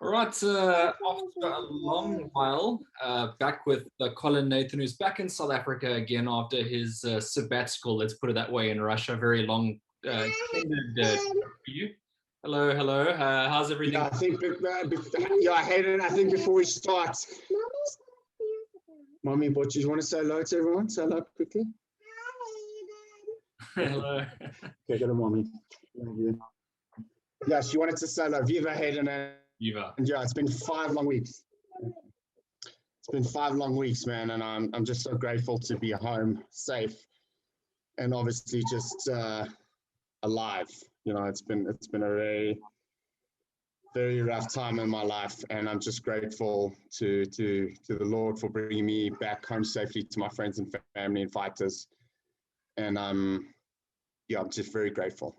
All right, after a long while, back with Colin Nathan, who's back in South Africa again after his sabbatical, let's put it that way, in Russia. Very long, extended trip for you. Hello, hello. How's everything? Yeah, yeah, Hayden, I think before we start, Mommy, what you want to say hello to everyone? Say hello quickly. Hello. Okay, go to Mommy. Yeah, she wanted to say hello. Viva, Hayden. Viva. And yeah, it's been 5 long weeks. It's been 5 long weeks, man, and I'm just so grateful to be home, safe, and obviously just alive. You know, it's been a very, very rough time in my life, and I'm just grateful to the Lord for bringing me back home safely to my friends and family and fighters. And yeah, I'm just very grateful.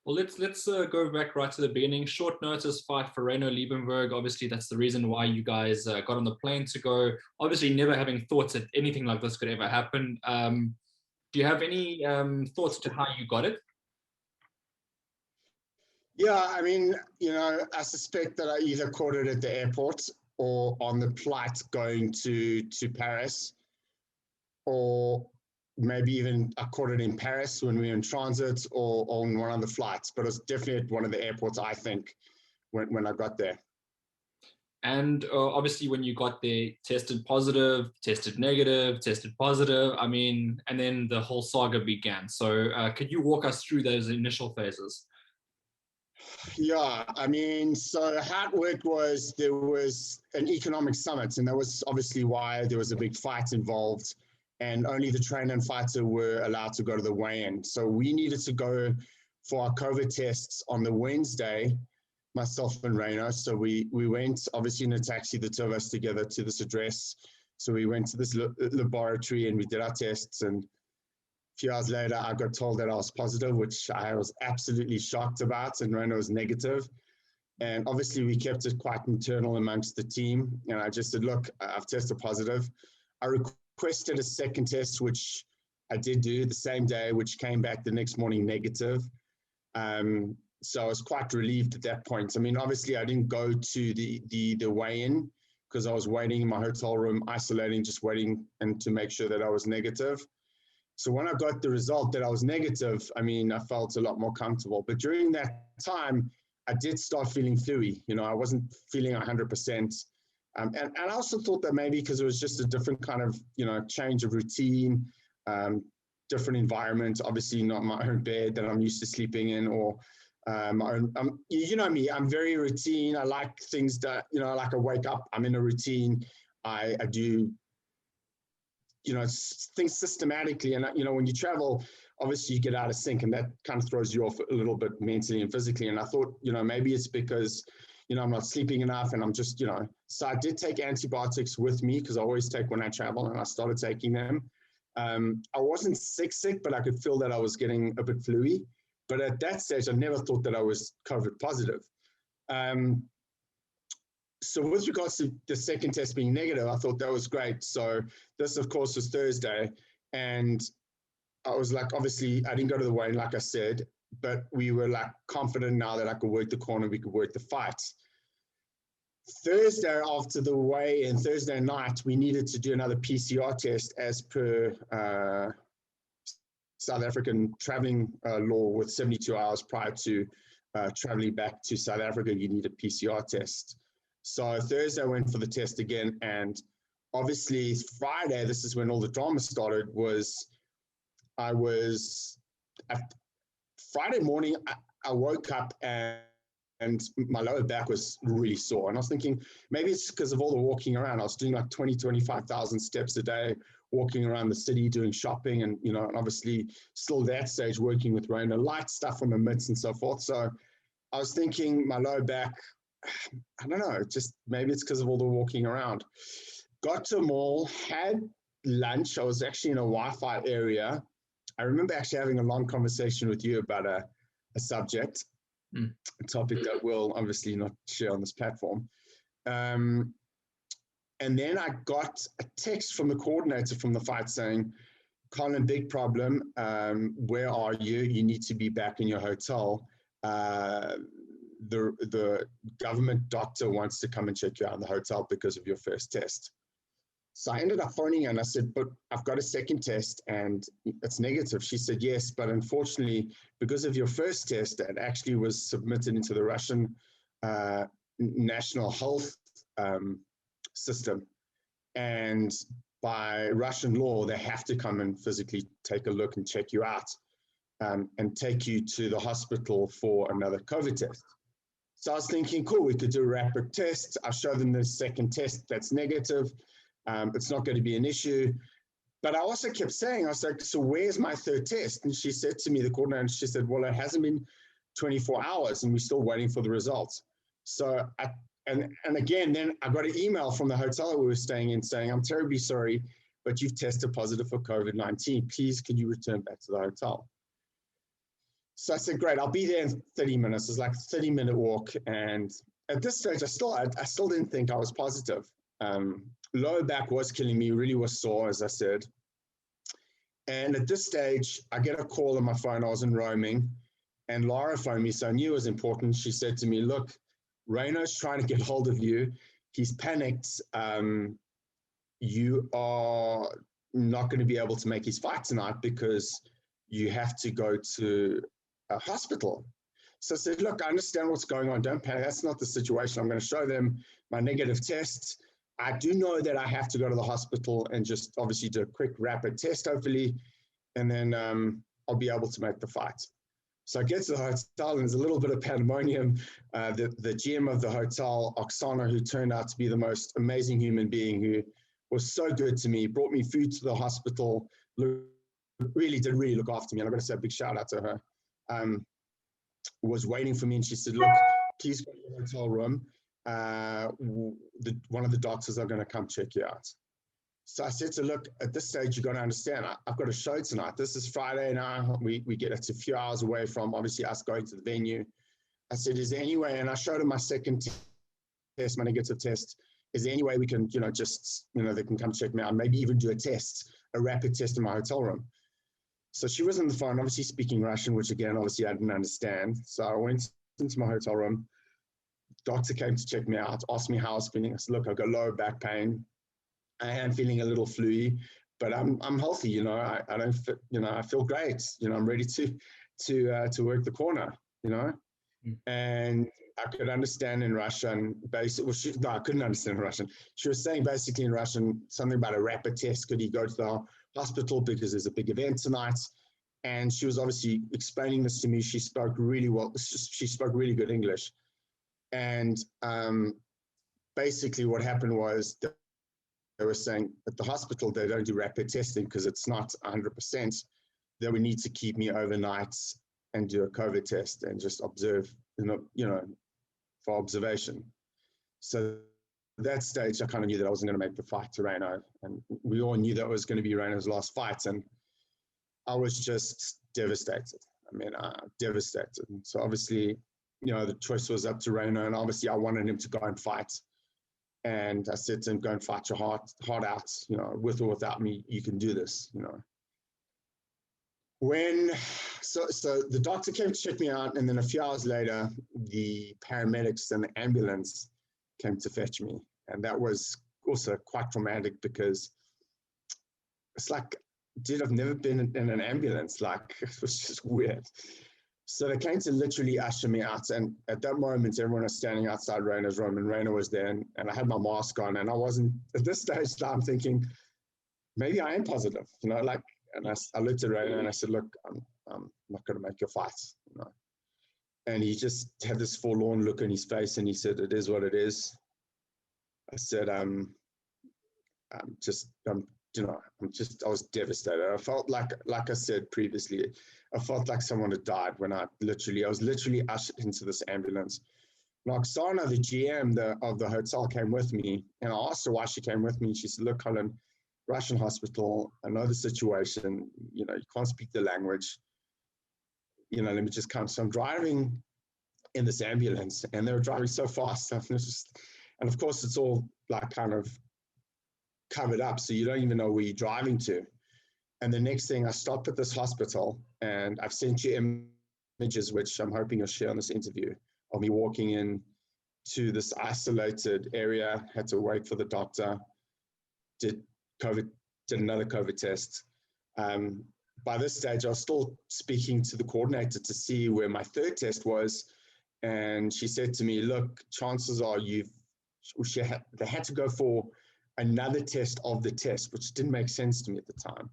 Well, let's go back right to the beginning. Short notice fight for Reino Liebenberg. Obviously, that's the reason why you guys got on the plane to go. Obviously, never having thoughts that anything like this could ever happen. Do you have any thoughts to how you got it? Yeah, I mean, you know, I suspect that I either caught it at the airport or on the flight going to Paris, or maybe even I caught it in Paris when we were in transit or on one of the flights, but it was definitely at one of the airports, I think, when I got there. And obviously, when you got there, tested positive, tested negative, tested positive. I mean, and then the whole saga began. So could you walk us through those initial phases? Yeah, I mean, so how it worked was there was an economic summit, and that was obviously why there was a big fight involved, and only the trainer and fighter were allowed to go to the weigh-in. So we needed to go for our COVID tests on the Wednesday, myself and Reino. So we went obviously in a taxi, the two of us together, to this address. So we went to this laboratory and we did our tests, and a few hours later, I got told that I was positive, which I was absolutely shocked about, and Reino was negative. And obviously, we kept it quite internal amongst the team. And I just said, look, I've tested positive. I requested a second test, which I did do the same day, which came back the next morning negative. So I was quite relieved at that point. I mean, obviously, I didn't go to the weigh-in because I was waiting in my hotel room, isolating, just waiting and to make sure that I was negative. So when I got the result that I was negative, I mean, I felt a lot more comfortable. But during that time, I did start feeling fluey. You know, I wasn't feeling 100%. And I also thought that maybe because it was just a different kind of, you know, change of routine, different environment, obviously not my own bed that I'm used to sleeping in, or my own, you know me, I'm very routine. I like things that, you know, like I wake up, I'm in a routine. I do, you know, things systematically. And, you know, when you travel, obviously you get out of sync, and that kind of throws you off a little bit mentally and physically. And I thought, you know, maybe it's because, you know, I'm not sleeping enough, and I'm just, you know, so I did take antibiotics with me because I always take when I travel, and I started taking them. I wasn't sick, but I could feel that I was getting a bit fluey. But at that stage, I never thought that I was COVID positive. So with regards to the second test being negative, I thought that was great. So this, of course, was Thursday. And I was like, obviously, I didn't go to the weigh-in, like I said, but we were like confident now that I could work the corner, we could work the fight. Thursday after the weigh-in, Thursday night, we needed to do another PCR test as per South African traveling law. With 72 hours prior to traveling back to South Africa, you need a PCR test. So Thursday I went for the test again, and obviously Friday, this is when all the drama started, was Friday morning, I woke up and my lower back was really sore. And I was thinking, maybe it's because of all the walking around. I was doing like 25,000 steps a day, walking around the city, doing shopping, and, you know, and obviously still that stage working with Reino, light stuff from the mitts and so forth. So I was thinking my lower back, I don't know, just maybe it's because of all the walking around. Got to a mall, had lunch. I was actually in a Wi-Fi area. I remember actually having a long conversation with you about a subject, a topic that we'll obviously not share on this platform. And then I got a text from the coordinator from the fight saying, Colin, big problem. Where are you? You need to be back in your hotel. the government doctor wants to come and check you out in the hotel because of your first test. So I ended up phoning her and I said, but I've got a second test and it's negative. She said, yes, but unfortunately, because of your first test, it actually was submitted into the Russian national health system. And by Russian law, they have to come and physically take a look and check you out and take you to the hospital for another COVID test. So I was thinking, cool, we could do a rapid test. I'll show them the second test that's negative. It's not going to be an issue. But I also kept saying, I was like, so where's my third test? And she said to me, the coordinator, she said, well, it hasn't been 24 hours and we're still waiting for the results. So, and again, then I got an email from the hotel that we were staying in saying, I'm terribly sorry, but you've tested positive for COVID-19. Please, can you return back to the hotel? So I said, great, I'll be there in 30 minutes. It's like a 30-minute walk. And at this stage, I still didn't think I was positive. Lower back was killing me, really was sore, as I said. And at this stage, I get a call on my phone. I was in roaming, and Laura phoned me, so I knew it was important. She said to me, look, Reno's trying to get hold of you. He's panicked. You are not going to be able to make his fight tonight because you have to go to a hospital. So I said, look, I understand what's going on. Don't panic. That's not the situation. I'm going to show them my negative test. I do know that I have to go to the hospital and just obviously do a quick rapid test, hopefully, and then I'll be able to make the fight. So I get to the hotel and there's a little bit of pandemonium. The GM of the hotel, Oksana, who turned out to be the most amazing human being, who was so good to me, brought me food to the hospital, really did look after me. And I've got to say a big shout out to her. Was waiting for me and she said, look, please go to the hotel room. One of the doctors are going to come check you out. So I said to her, look, at this stage, you've got to understand, I've got a show tonight. This is Friday now. We get it's a few hours away from obviously us going to the venue. I said, is there any way, and I showed her my second test, my negative test. Is there any way we can, just, they can come check me out, maybe even do a rapid test in my hotel room? So she was on the phone, obviously speaking Russian, which again, obviously I didn't understand. So I went into my hotel room. Doctor came to check me out, asked me how I was feeling. I said, look, I've got lower back pain. I am feeling a little flu-y, but I'm healthy, I don't fit, I feel great. I'm ready to work the corner, And I could understand in Russian, basically, I couldn't understand in Russian. She was saying basically in Russian something about a rapid test. Could he go to the hospital because there's a big event tonight? And she was obviously explaining this to me. She spoke really well. She spoke really good English. And basically what happened was they were saying at the hospital, they don't do rapid testing because it's not 100%. They would need to keep me overnight and do a COVID test and just observe, for observation. So at that stage, I kind of knew that I wasn't going to make the fight to Reno. And we all knew that was going to be Reno's last fight. And I was just devastated. Devastated. And so obviously, the choice was up to Reno. And obviously, I wanted him to go and fight. And I said to him, go and fight your heart out, with or without me, you can do this, So the doctor came to check me out, and then a few hours later, the paramedics and the ambulance came to fetch me. And that was also quite traumatic because it's like, dude, I've never been in an ambulance. Like, it was just weird. So they came to literally usher me out. And at that moment, everyone was standing outside Reno's room, and Reno was there. And I had my mask on, and I wasn't, at this stage, I'm thinking, maybe I am positive, and I looked at Reno and I said, look, I'm not going to make your fight, And he just had this forlorn look on his face, and he said, it is what it is. I said, I was devastated. I felt like I said previously, I felt like someone had died when I was literally ushered into this ambulance. And Oksana, the GM of the hotel, came with me, and I asked her why she came with me. She said, look, Colin, Russian hospital, I know the situation, you can't speak the language, let me just come. So I'm driving in this ambulance, and they were driving so fast. And of course, it's all like kind of covered up, so you don't even know where you're driving to. And the next thing, I stopped at this hospital, and I've sent you images, which I'm hoping you'll share on this interview, of me walking in to this isolated area, had to wait for the doctor, did another COVID test. By this stage, I was still speaking to the coordinator to see where my third test was. And she said to me, look, chances are they had to go for another test of the test, which didn't make sense to me at the time.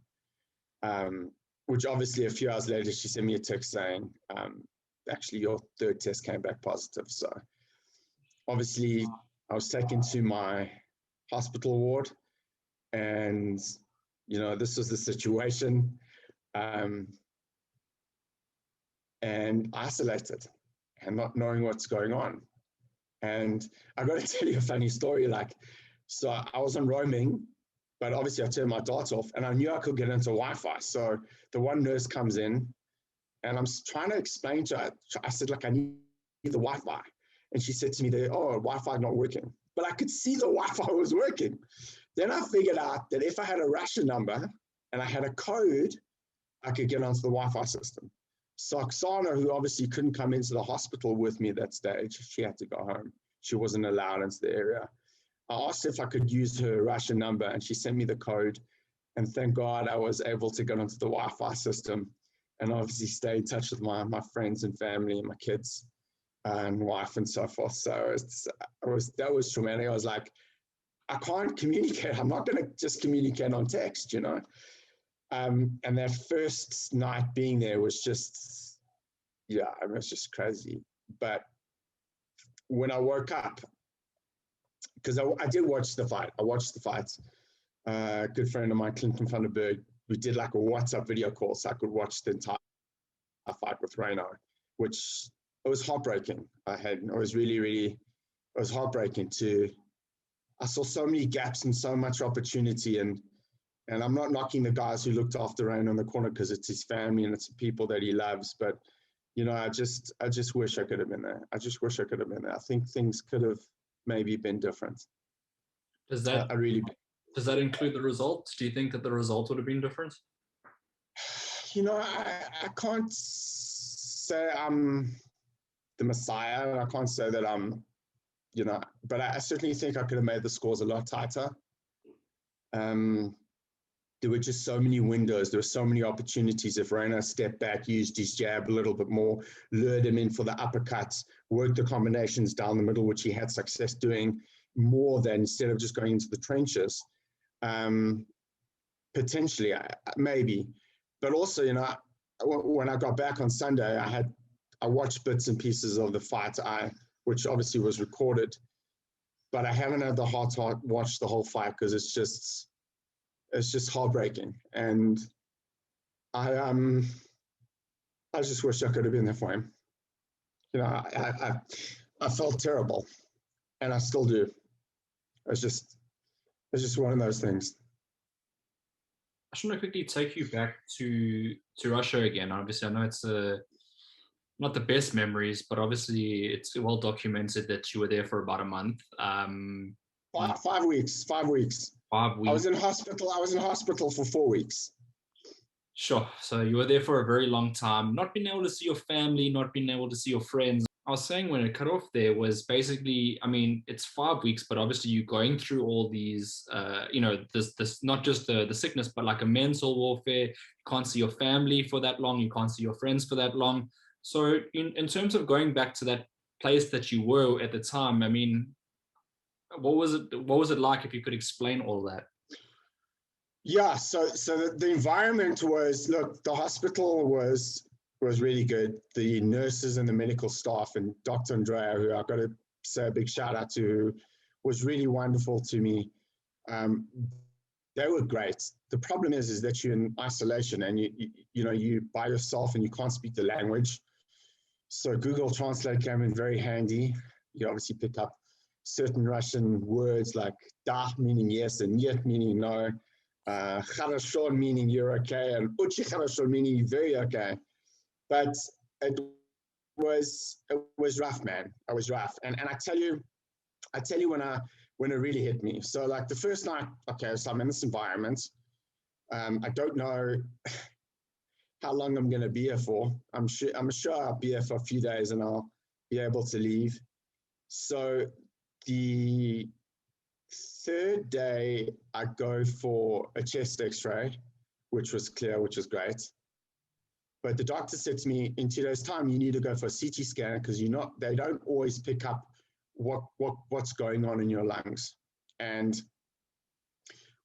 Which obviously a few hours later, she sent me a text saying, actually, your third test came back positive. So obviously, I was taken to my hospital ward, and, you know, this was the situation, and isolated and not knowing what's going on. And I got to tell you a funny story. Like, so I was on roaming, but obviously I turned my data off, and I knew I could get into Wi-Fi. So the one nurse comes in, and I'm trying to explain to her. I said, like, I need the Wi-Fi. And she said to me, oh, Wi-Fi not working. But I could see the Wi-Fi was working. Then I figured out that if I had a Russian number and I had a code, I could get onto the Wi-Fi system. So Oksana, who obviously couldn't come into the hospital with me at that stage, she had to go home. She wasn't allowed into the area. I asked if I could use her Russian number, and she sent me the code. And thank God I was able to get onto the Wi-Fi system and obviously stay in touch with my friends and family and my kids and wife and so forth. So that was traumatic. I was like, I can't communicate. I'm not going to just communicate on text, you know. And that first night being there was just, yeah, it was just crazy. But when I woke up, because I did watch the fight. I watched the fight. A good friend of mine, Clinton van der Berg, we did like a WhatsApp video call so I could watch the entire fight with Reino, which it was heartbreaking. It was really, it was heartbreaking I saw so many gaps and so much opportunity, and I'm not knocking the guys who looked after Reino in the corner because it's his family and it's the people that he loves, but you know, I just wish I could have been there. I just wish I could have been there. I think things could have maybe been different. Does that does that include the result? Do you think that the result would have been different? You know, I can't say I'm the Messiah. I can't say that I'm, you know, but I certainly think I could have made the scores a lot tighter. There were just so many windows. There were so many opportunities. If Reina stepped back, used his jab a little bit more, lured him in for the uppercuts, worked the combinations down the middle, which he had success doing more than instead of just going into the trenches. Potentially, maybe. But also, you know, when I got back on Sunday, I watched bits and pieces of the fight, which obviously was recorded, but I haven't had the heart to watch the whole fight because it's just heartbreaking. And I just wish I could have been there for him. You know, I felt terrible, and I still do. It's just one of those things. I just want to quickly take you back to Russia again. Obviously, I know it's not the best memories, but obviously it's well documented that you were there for about a month. 5 weeks. 5 weeks. 5 weeks. I was in hospital for 4 weeks. Sure. So you were there for a very long time, not being able to see your family, not being able to see your friends. I was saying when it cut off there was basically, I mean, it's 5 weeks, but obviously you're going through all these, you know, this not just the sickness, but like a mental warfare. You can't see your family for that long. You can't see your friends for that long. So in terms of going back to that place that you were at the time, I mean, what was it like, if you could explain all that? Yeah, so the environment was, look, the hospital was really good. The nurses and the medical staff and Dr. Andrea, who I've got to say a big shout out to, was really wonderful to me. They were great. The problem is that you're in isolation and you know, you by yourself and you can't speak the language. So Google Translate came in very handy. You obviously pick up certain Russian words like da meaning yes and yet meaning no, хорошо meaning you're okay, and очень хорошо meaning you're very okay. But it was rough, man. It was rough. And I tell you when it really hit me. So like the first night, okay, so I'm in this environment. I don't know how long I'm going to be here for. I'm sure I'll be here for a few days and I'll be able to leave. So the third day, I go for a chest x-ray, which was clear, which was great. But the doctor said to me, in 2 days' time, you need to go for a CT scan because they don't always pick up what's going on in your lungs. And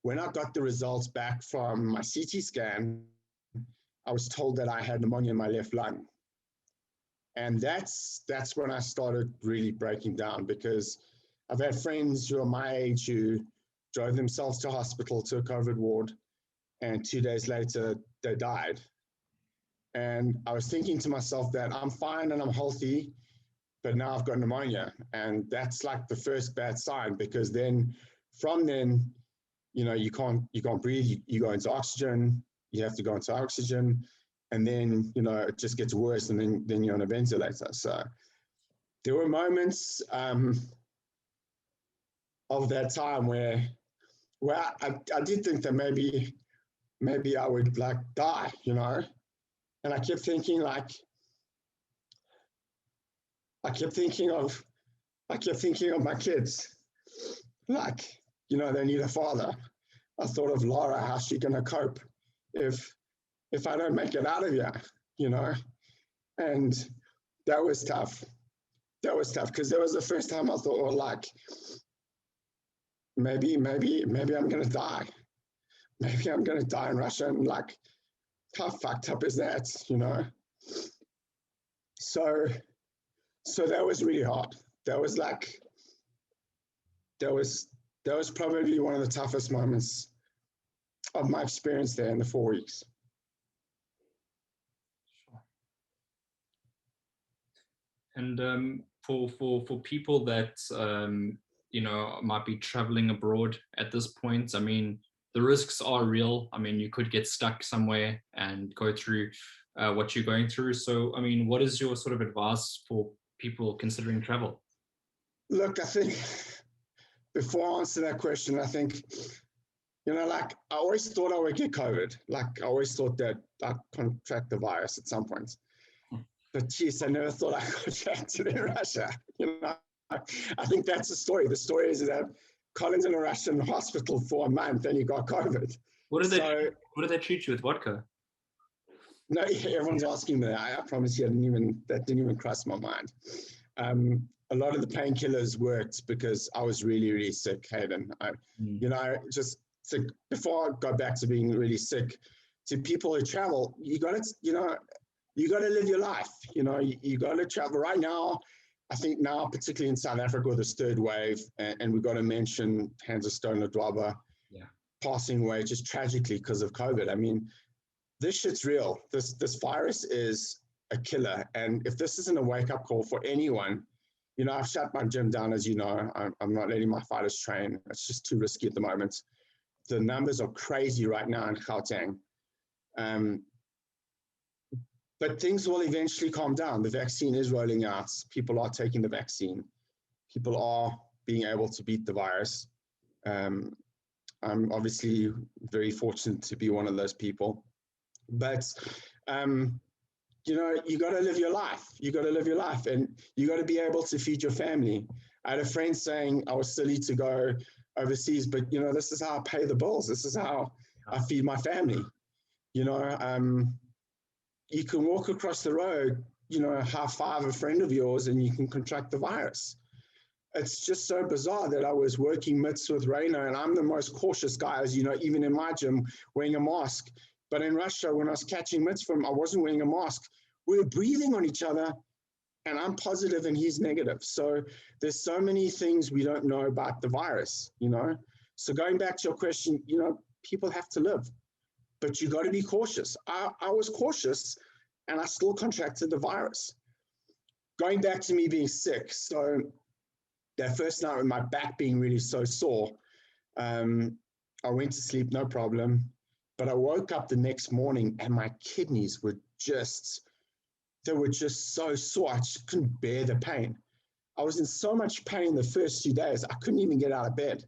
when I got the results back from my CT scan, I was told that I had pneumonia in my left lung. And that's when I started really breaking down, because I've had friends who are my age who drove themselves to hospital, to a COVID ward, and 2 days later, they died. And I was thinking to myself that I'm fine and I'm healthy, but now I've got pneumonia. And that's like the first bad sign, because then from then, you can't breathe, you go into oxygen, you have to go into oxygen, and then, it just gets worse, and then you're on a ventilator. So there were moments of that time where I did think that maybe I would like die, and I kept thinking of my kids, like, they need a father. I thought of Laura, how's she gonna cope if I don't make it out of here, and that was tough. Because that was the first time I thought, like, maybe I'm gonna die. Maybe I'm gonna die in Russia, and like, how fucked up is that, So that was really hard. That was probably one of the toughest moments of my experience there in the 4 weeks. Sure. And for people that might be traveling abroad at this point, I mean, the risks are real. I mean, you could get stuck somewhere and go through what you're going through. So, I mean, what is your sort of advice for people considering travel? Look, I think before I answer that question, I think, like, I always thought I would get COVID. Like, I always thought that I'd contract the virus at some point. But geez, I never thought I contracted in Russia. I think that's the story. The story is that Colin's in a Russian hospital for a month and he got COVID. What did they treat you with, vodka? No, everyone's asking me that. I promise you, that didn't even cross my mind. A lot of the painkillers worked because I was really, really sick, Hayden. Before I go back to being really sick, to people who travel, you got to live your life. You got to travel. Right now, I think now, particularly in South Africa with this third wave, and we've got to mention Hans Stone Dwaba passing away just tragically because of COVID. I mean, this shit's real. This virus is a killer. And if this isn't a wake-up call for anyone, I've shut my gym down, as you know. I'm not letting my fighters train. It's just too risky at the moment. The numbers are crazy right now in Gauteng. But things will eventually calm down. The vaccine is rolling out. People are taking the vaccine. People are being able to beat the virus. I'm obviously very fortunate to be one of those people. But, you got to live your life. You got to live your life, and you got to be able to feed your family. I had a friend saying I was silly to go overseas, but, this is how I pay the bills. This is how I feed my family. You can walk across the road, high-five a friend of yours, and you can contract the virus. It's just so bizarre that I was working midst with Rainer, and I'm the most cautious guy, as you know, even in my gym, wearing a mask. But in Russia, when I was catching mitts from him, I wasn't wearing a mask. We were breathing on each other, and I'm positive and he's negative. So there's so many things we don't know about the virus, So going back to your question, people have to live. But you got to be cautious. I was cautious, and I still contracted the virus. Going back to me being sick, so that first night with my back being really so sore, I went to sleep, no problem. But I woke up the next morning, and my kidneys were just so sore. I just couldn't bear the pain. I was in so much pain the first 2 days, I couldn't even get out of bed.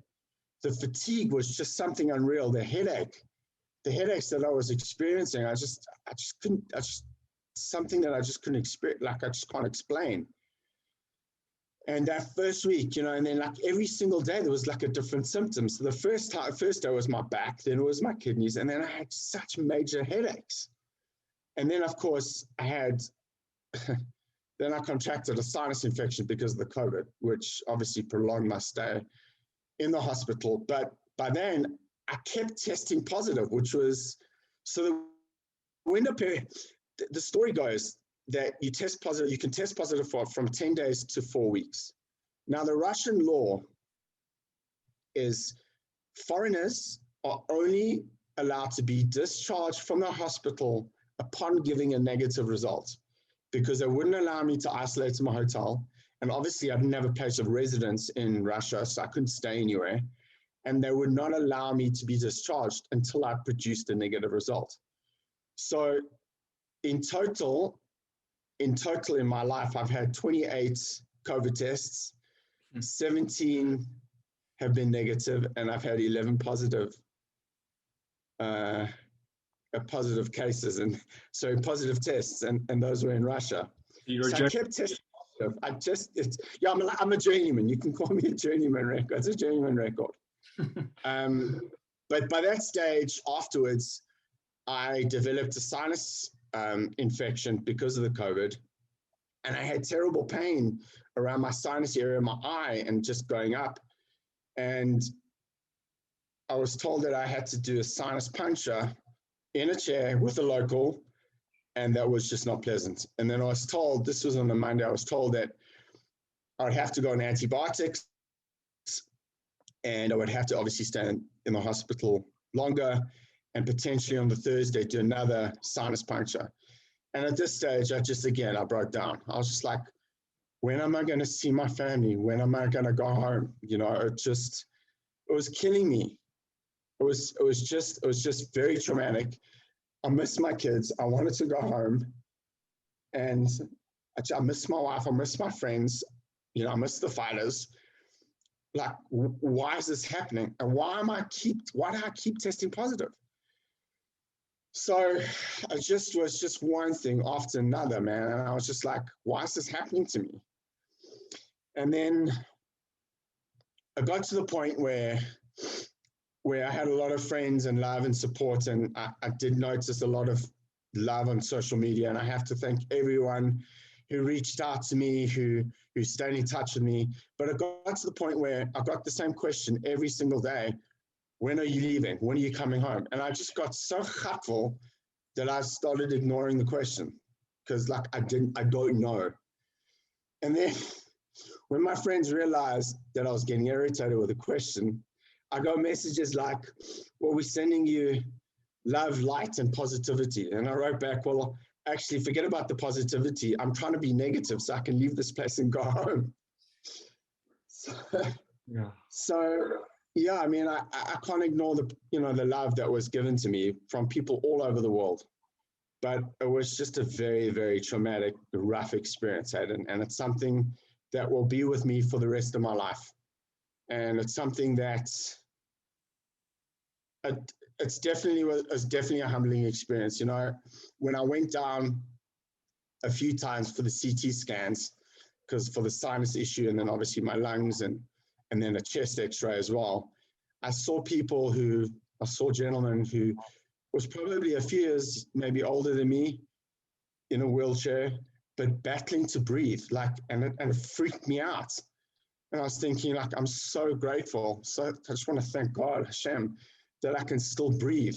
The fatigue was just something unreal. The headaches that I was experiencing, I just couldn't, something that I just couldn't experience, like I just can't explain. And that first week, and then like every single day there was like a different symptom. So the first day was my back, then it was my kidneys, and then I had such major headaches. And then of course then I contracted a sinus infection because of the COVID, which obviously prolonged my stay in the hospital. But by then I kept testing positive, which was, so the window period, the story goes that you can test positive from 10 days to 4 weeks. Now, the Russian law is foreigners are only allowed to be discharged from the hospital upon giving a negative result, because they wouldn't allow me to isolate in my hotel. And obviously I didn't have a place of residence in Russia, so I couldn't stay anywhere. And they would not allow me to be discharged until I produced a negative result. So in total in my life, I've had 28 COVID tests, 17 have been negative, and I've had 11 positive cases, and so positive tests, and those were in Russia. So I kept testing positive. I'm a journeyman. You can call me a journeyman record. It's a journeyman record. But by that stage afterwards, I developed a sinus infection because of the COVID, and I had terrible pain around my sinus area, my eye, and just going up. And I was told that I had to do a sinus puncture in a chair with a local, and that was just not pleasant. And then I was told, this was on a Monday, I was told that I would have to go on antibiotics, and I would have to obviously stay in the hospital longer, and potentially on the Thursday do another sinus puncture. And at this stage, I broke down. I was just like, when am I going to see my family? When am I going to go home? It was killing me. It was just very traumatic. I missed my kids. I wanted to go home, and I missed my wife. I missed my friends. I missed the fighters. Like, why is this happening? And why do I keep testing positive? So it was just one thing after another, man. And I was just like, why is this happening to me? And then I got to the point where I had a lot of friends and love and support, and I did notice a lot of love on social media. And I have to thank everyone who reached out to me, who stayed in touch with me. But it got to the point where I got the same question every single day: when are you leaving? When are you coming home? And I just got so hurtful that I started ignoring the question, because like I don't know. And then when my friends realized that I was getting irritated with the question, I got messages like, well, we're sending you love, light, and positivity. And I wrote back, well, actually, forget about the positivity. I'm trying to be negative so I can leave this place and go home. I mean, I can't ignore the love that was given to me from people all over the world. But it was just a very, very traumatic, rough experience, Hayden. And it's something that will be with me for the rest of my life. And it's something that it's definitely a humbling experience. When I went down a few times for the CT scans, because for the sinus issue, and then obviously my lungs, and then a chest x-ray as well, I saw gentlemen who was probably a few years maybe older than me, in a wheelchair, but battling to breathe, and it freaked me out. And I was thinking, like, I'm so grateful. So I just want to thank God, Hashem, that I can still breathe.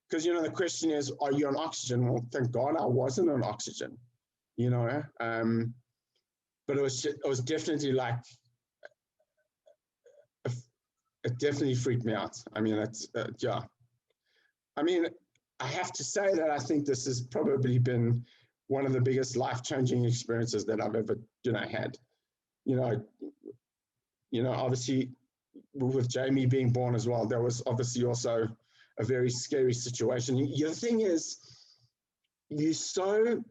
Because, the question is, are you on oxygen? Well, thank God I wasn't on oxygen, but it was definitely like, it definitely freaked me out. I mean, I mean, I have to say that I think this has probably been one of the biggest life-changing experiences that I've ever, had. Obviously with Jamie being born as well, that was obviously also a very scary situation. The thing is, you're so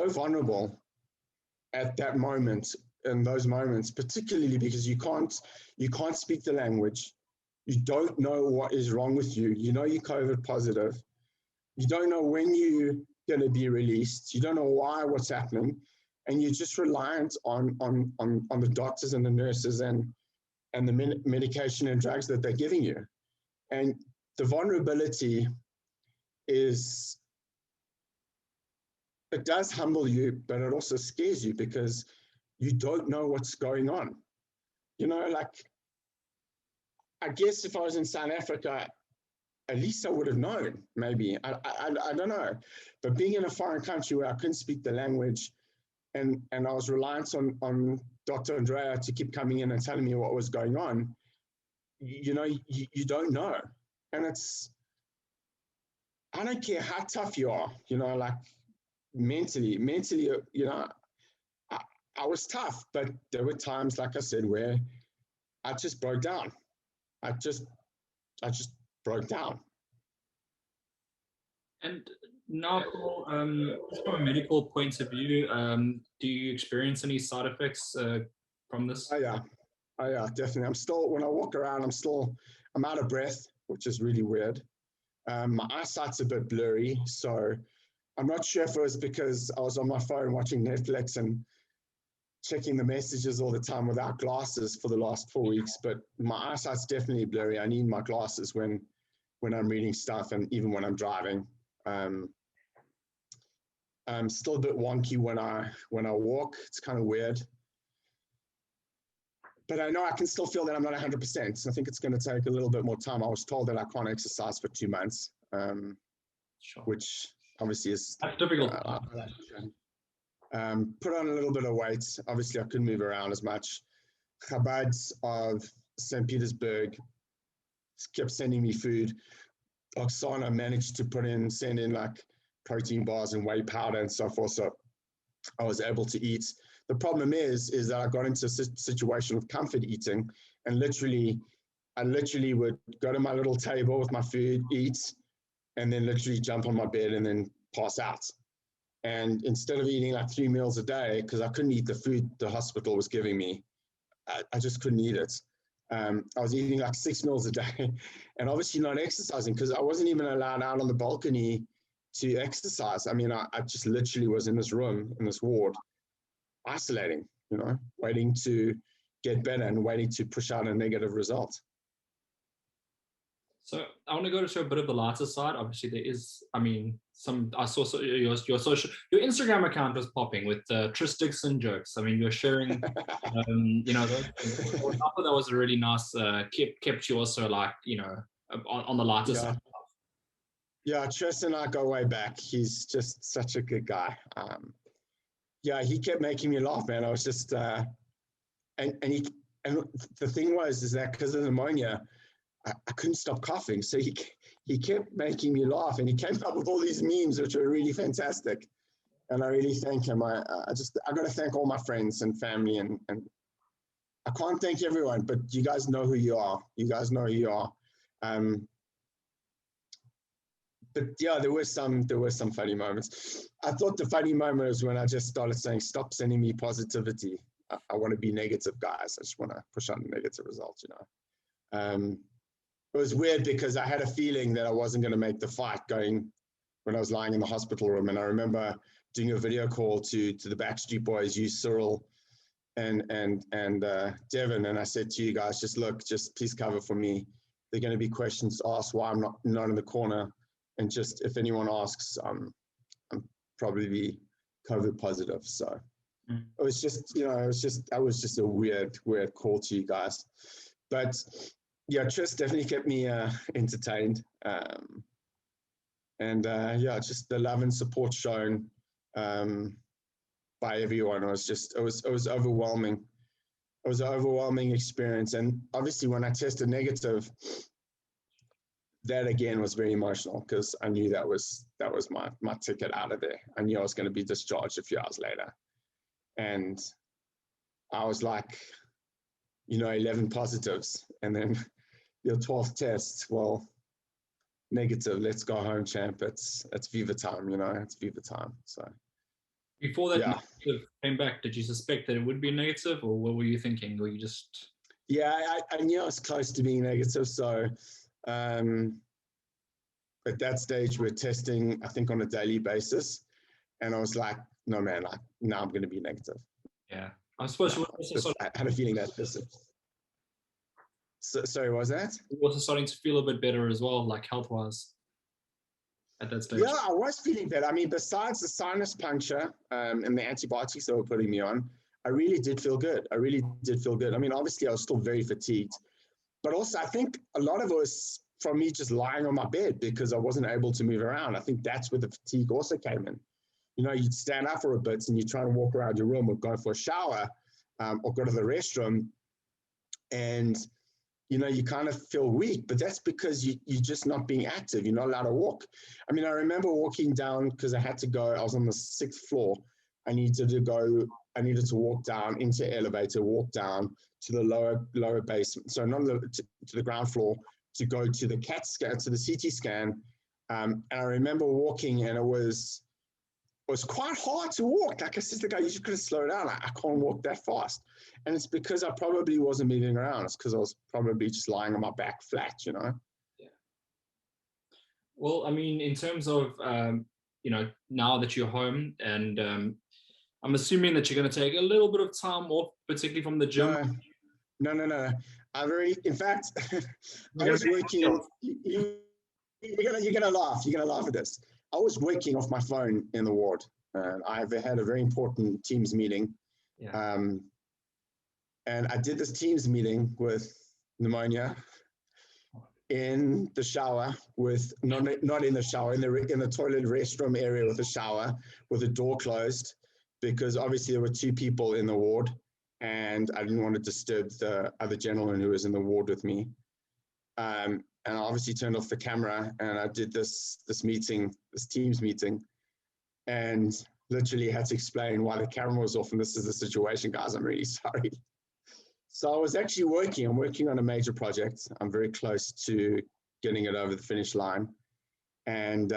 vulnerable at that moment, in those moments, particularly because you can't speak the language. You don't know what is wrong with you. You're COVID positive. You don't know when you're going to be released. You don't know what's happening. and you're just reliant on the doctors and the nurses and the medication and drugs that they're giving you. And the vulnerability is, it does humble you, but it also scares you because you don't know what's going on. You know, like, I guess if I was in South Africa, at least I would have known, maybe. I don't know. But being in a foreign country where I couldn't speak the language, and I was reliant on Dr. Andrea to keep coming in and telling me what was going on, you know, you don't know. And it's, I don't care how tough you are, you know, like mentally, you know, I was tough, but there were times, like I said, where I just broke down. I just broke down. And now, just from a medical point of view, do you experience any side effects from this? Oh yeah, definitely. I'm still, when I walk around, I'm out of breath, which is really weird. My eyesight's a bit blurry, so I'm not sure if it was because I was on my phone watching Netflix and checking the messages all the time without glasses for the last 4 weeks, but my eyesight's definitely blurry. I need my glasses when I'm reading stuff and even when I'm driving. I'm still a bit wonky when I walk. It's kind of weird. But I know I can still feel that I'm not 100%. So I think it's going to take a little bit more time. I was told that I can't exercise for 2 months, Sure. which obviously is difficult. Put on a little bit of weight. Obviously, I couldn't move around as much. Chabad of St. Petersburg kept sending me food. Oksana managed to send in like protein bars and whey powder and so forth. So I was able to eat. The problem is that I got into a situation of comfort eating, and I literally would go to my little table with my food, eat, and then literally jump on my bed and then pass out. And instead of eating like 3 meals a day, because I couldn't eat the food the hospital was giving me, I just couldn't eat it. I was eating like 6 meals a day and obviously not exercising because I wasn't even allowed out on the balcony to exercise. I mean, I just literally was in this room, in this ward, isolating, you know, waiting to get better and waiting to push out a negative result. So I want to go to a bit of the lighter side. Obviously, there is, I mean, I saw your Instagram account was popping with Tris Dixon jokes. I mean, you're sharing, you know, I thought that was a really nice, kept you also like, you know, on the lighter side. Yeah, Tris and I go way back. He's just such a good guy. Yeah, he kept making me laugh, man. I was just, and the thing is that because of pneumonia, I couldn't stop coughing. So he kept making me laugh, and he came up with all these memes, which were really fantastic. And I really thank him. I got to thank all my friends and family, and I can't thank everyone, but you guys know who you are. You guys know who you are. But yeah, there were some funny moments. I thought the funny moment was when I just started saying, "Stop sending me positivity. I want to be negative, guys. I just want to push on negative results." You know. It was weird because I had a feeling that I wasn't going to make the fight going when I was lying in the hospital room. And I remember doing a video call to the Backstreet Boys, you, Cyril, and Devin. And I said to you guys, just please cover for me. There are going to be questions asked why I'm not in the corner. And just if anyone asks, I'm probably COVID positive. So it was just, you know, that was just a weird call to you guys. But yeah, Tris definitely kept me entertained. Yeah, just the love and support shown by everyone it was overwhelming. It was an overwhelming experience. And obviously when I tested negative, that again was very emotional because I knew that was my ticket out of there. I knew I was going to be discharged a few hours later. And I was like, you know, 11 positives. And then your 12th test, well, negative, let's go home, champ. It's Viva time, you know, it's Viva time. So before that negative came back, did you suspect that it would be negative, or what were you thinking? Or you just... Yeah, I knew I was close to being negative. So at that stage, we're testing, I think, on a daily basis. And I was like, no, man, like, now I'm going to be negative. Yeah. I suppose you I had a feeling that this. Sorry, what was that? were also starting to feel a bit better as well, like health-wise at that stage. Yeah, I was feeling better. I mean, besides the sinus puncture and the antibiotics they were putting me on, I really did feel good. I really did feel good. I mean, obviously, I was still very fatigued, but also I think a lot of it was from me just lying on my bed because I wasn't able to move around. I think that's where the fatigue also came in. You know, you'd stand up for a bit and you try to walk around your room or go for a shower or go to the restroom, and you know, you kind of feel weak, but that's because you're just not being active. You're not allowed to walk. I mean, I remember walking down because I had to go, I was on the 6th floor. I needed to walk down into the elevator, walk down to the lower basement. So not to the ground floor to go to the CAT scan, to the CT scan. And I remember walking and it was quite hard to walk. Like I said to the guy, you just could have slowed down. I can't walk that fast. And it's because I probably wasn't moving around. It's because I was probably just lying on my back flat, you know? Yeah. Well, I mean, in terms of, you know, now that you're home and I'm assuming that you're going to take a little bit of time off, particularly from the gym. No. I've already, in fact, I was working, you're gonna laugh. You're gonna laugh at this. I was working off my phone in the ward. I've had a very important Teams meeting. Yeah. And I did this Teams meeting with pneumonia in the shower with, not in the shower, in the toilet restroom area with a shower with the door closed, because obviously there were 2 people in the ward and I didn't want to disturb the other gentleman who was in the ward with me. And I obviously turned off the camera and I did this meeting, this Teams meeting, and literally had to explain why the camera was off and this is the situation, guys. I'm really sorry. So I was actually I'm working on a major project. I'm very close to getting it over the finish line. And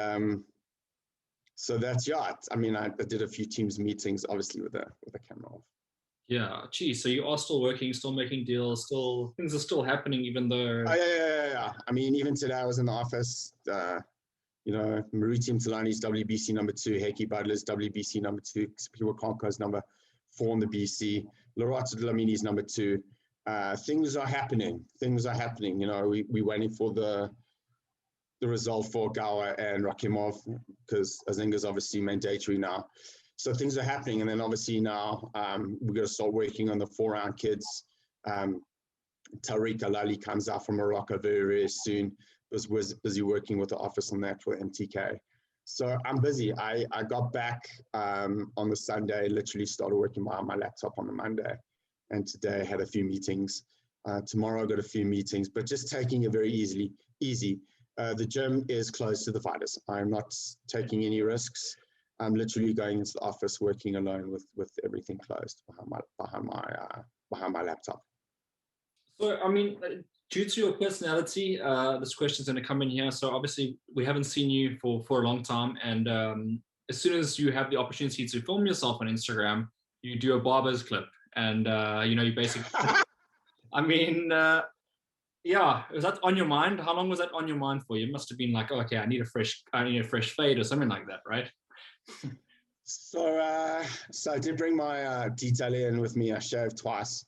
so that's, yeah, I mean, I did a few Teams meetings, obviously with the camera off. Yeah, geez, so you are still working, still making deals, still things are still happening, even though. Oh, yeah. I mean, even today I was in the office. You know, Maruti Mtalani's WBC number 2, Heki Butler's WBC number 2, Sipiwa Konko's number 4 in the BC, Lorata Dlamini's number 2. Things are happening. You know, we're waiting for the result for Gawa and Rakimov because Azinga's obviously mandatory now. So things are happening. And then obviously now we're going to start working on the 4-round kids. Tariq Alali comes out from Morocco very, very soon. Was busy working with the office on that for MTK. So I'm busy. I got back on the Sunday, literally started working on my laptop on the Monday. And today I had a few meetings. Tomorrow I got a few meetings, but just taking it very easy. The gym is closed to the fighters. I'm not taking any risks. I'm literally going into the office working alone with everything closed behind my laptop. So, I mean, due to your personality, this question's going to come in here. So obviously we haven't seen you for a long time. And as soon as you have the opportunity to film yourself on Instagram, you do a barber's clip. And, you know, you basically, I mean, yeah, was that on your mind? How long was that on your mind for? You must have been like, oh, okay, I need a fresh fade or something like that, right? So I did bring my detailer in with me. I shaved twice.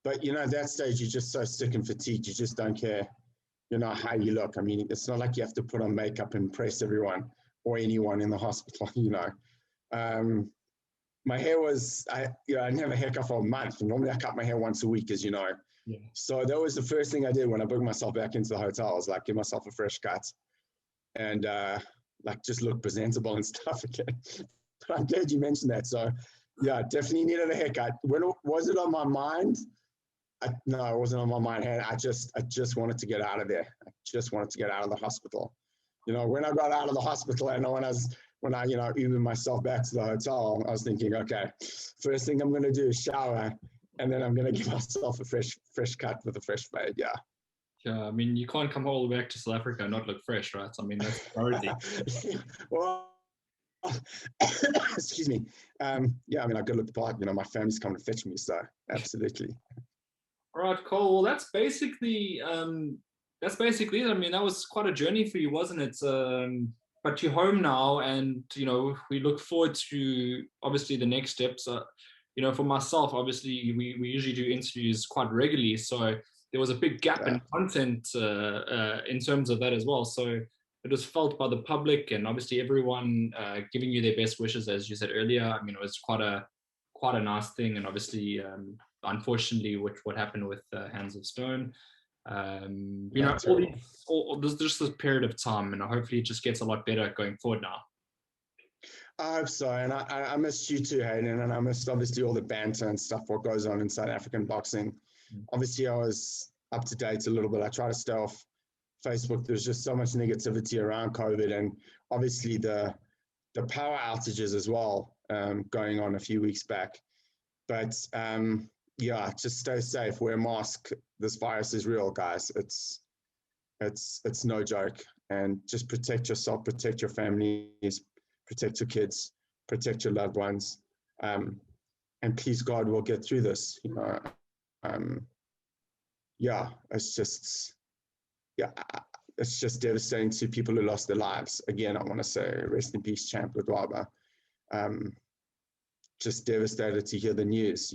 But, you know, at that stage, you're just so sick and fatigued. You just don't care, you know, how you look. I mean, it's not like you have to put on makeup and impress everyone or anyone in the hospital, you know. My hair was, I didn't have a haircut for a month. Normally, I cut my hair once a week, as you know. Yeah. So that was the first thing I did when I booked myself back into the hotel. I was like, give myself a fresh cut and, like, just look presentable and stuff again. But I'm glad you mentioned that. So, yeah, definitely needed a haircut. When was it on my mind? No, it wasn't on my mind. I just wanted to get out of there. I just wanted to get out of the hospital. You know, when I got out of the hospital and when I you know, Ubered myself back to the hotel, I was thinking, okay, first thing I'm going to do is shower, and then I'm going to give myself a fresh cut with a fresh fade. Yeah. Yeah, I mean, you can't come all the way back to South Africa and not look fresh, right? I mean, that's priority. Well, excuse me. Yeah, I mean, I got to look the part. You know, my family's coming to fetch me, so absolutely. All right, Cole. Well, that's basically it. I mean, that was quite a journey for you, wasn't it? but you're home now, and we look forward to obviously the next steps. For myself, obviously we usually do interviews quite regularly, so there was a big gap in content in terms of that as well. So it was felt by the public, and obviously everyone giving you their best wishes, as you said earlier. I mean, it was quite a nice thing, and obviously, unfortunately, what happened with Hands of Stone. There's just this period of time, and hopefully it just gets a lot better going forward now. I hope so, and I missed you too, Hayden, and I missed obviously all the banter and stuff, what goes on in South African boxing. Obviously, I was up to date a little bit. I try to stay off Facebook. There's just so much negativity around COVID, and obviously the power outages as well going on a few weeks back. But yeah, just stay safe, wear a mask. This virus is real, guys. It's no joke, and just protect yourself, protect your families, protect your kids, protect your loved ones, and please God, we'll get through this. Yeah, it's just devastating to people who lost their lives. Again, I want to say rest in peace, Champ Ledwaba. Just devastated to hear the news,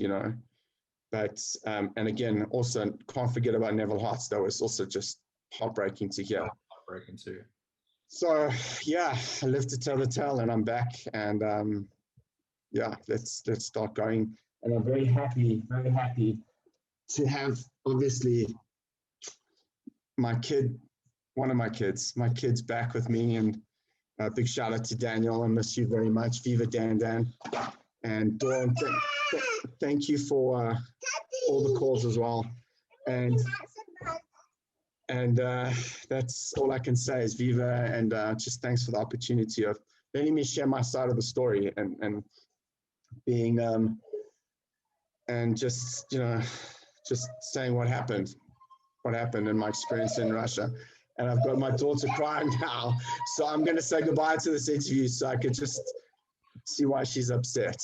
But and again, also can't forget about Neville Hartz. That was also just heartbreaking to hear. Heartbreaking too. So yeah, I live to tell the tale, and I'm back. And yeah, let's start going. And I'm very happy to have obviously one of my kids back with me. And a big shout out to Daniel. I miss you very much. Viva Dan. And Dawn, thank you for all the calls as well. And that's all I can say is Viva, and just thanks for the opportunity of letting me share my side of the story and being and just saying what happened in my experience in Russia. And I've got my daughter crying now, so I'm going to say goodbye to this interview so I could just see why she's upset.